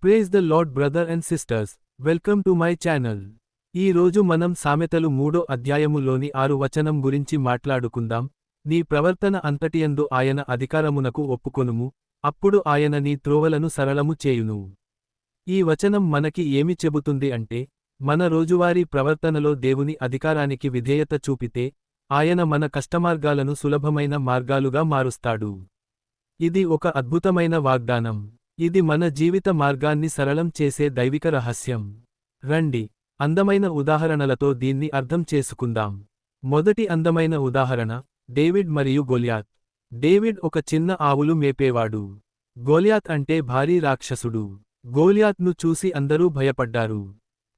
Praise the lord brother and sisters, welcome to my channel. ఈ రోజు మనం సామెతలు 3వ అధ్యాయములోని 6 వచనం గురించి మాట్లాడుకుందాం. నీ ప్రవర్తన అంతటియందు ఆయన అధికారమునకు ఒప్పుకొనుము, అప్పుడు ఆయన నీ త్రోవలను సరళము చేయును. ఈ వచనం మనకి ఏమి చెబుతుంది అంటే, మన రోజువారీ ప్రవర్తనలో దేవుని అధికారానికి విధేయత చూపితే, ఆయన మన కష్టమార్గాలను సులభమైన మార్గాలుగా మారుస్తాడు. ఇది ఒక అద్భుతమైన వాగ్దానం. ఇది మన జీవిత మార్గాన్ని సరళం చేసే దైవిక రహస్యం. రండి, అందమైన ఉదాహరణలతో దీన్ని అర్థం చేసుకుందాం. మొదటి అందమైన ఉదాహరణ, డేవిడ్ మరియు గొల్యాత్. డేవిడ్ ఒక చిన్న ఆవులు మేపేవాడు. గొల్యాత్ అంటే భారీ రాక్షసుడు. గోల్యాత్ను చూసి అందరూ భయపడ్డారు.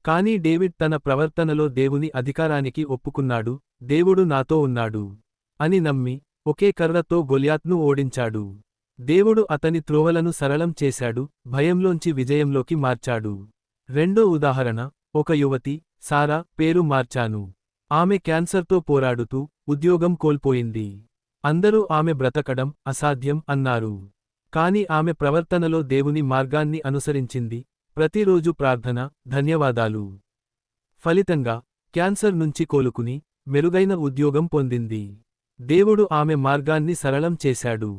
కానీ డేవిడ్ తన ప్రవర్తనలో దేవుని అధికారానికి ఒప్పుకున్నాడు. దేవుడు నాతో ఉన్నాడు అని నమ్మి, ఒకే కర్రతో గొల్యాత్ను ఓడించాడు. దేవుడు అతని త్రోవలను సరళం చేశాడు, భయంలోంచి విజయంలోకి మార్చాడు. రెండో ఉదాహరణ, ఒక యువతి, సారా, పేరు మార్చాను. ఆమె క్యాన్సర్తో పోరాడుతూ ఉద్యోగం కోల్పోయింది. అందరూ ఆమె బ్రతకడం అసాధ్యం అన్నారు. కాని ఆమె ప్రవర్తనలో దేవుని మార్గాన్ని అనుసరించింది. ప్రతిరోజు ప్రార్థన, ధన్యవాదాలు. ఫలితంగా క్యాన్సర్ నుంచి కోలుకుని మెరుగైన ఉద్యోగం పొందింది. దేవుడు ఆమె మార్గాన్ని సరళం చేశాడు.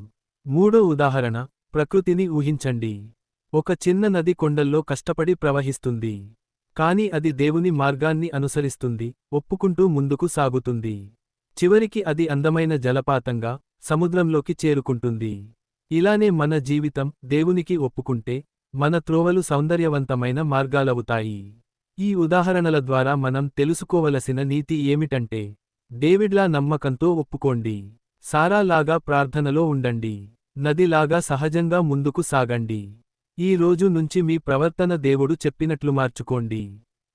మూడో ఉదాహరణ, ప్రకృతిని ఊహించండి. ఒక చిన్న నది కొండల్లో కష్టపడి ప్రవహిస్తుంది. కాని అది దేవుని మార్గాన్ని అనుసరిస్తుంది, ఒప్పుకుంటూ ముందుకు సాగుతుంది. చివరికి అది అందమైన జలపాతంగా సముద్రంలోకి చేరుకుంటుంది. ఇలానే మన జీవితం దేవునికి ఒప్పుకుంటే, మన త్రోవలు సౌందర్యవంతమైన మార్గాలవుతాయి. ఈ ఉదాహరణల ద్వారా మనం తెలుసుకోవలసిన నీతి ఏమిటంటే, డేవిడ్లా నమ్మకంతో ఒప్పుకోండి. సారాలాగా ప్రార్థనలో ఉండండి. నదిలాగా సహజంగా ముందుకు సాగండి. ఈ రోజు నుంచి మీ ప్రవర్తన దేవుడు చెప్పినట్లు మార్చుకోండి.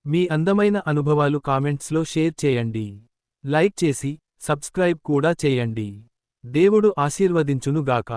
మీ అందమైన అనుభవాలు కామెంట్స్లో షేర్ చేయండి. లైక్ చేసి, సబ్స్క్రైబ్ కూడా చేయండి. దేవుడు ఆశీర్వదించునుగాక.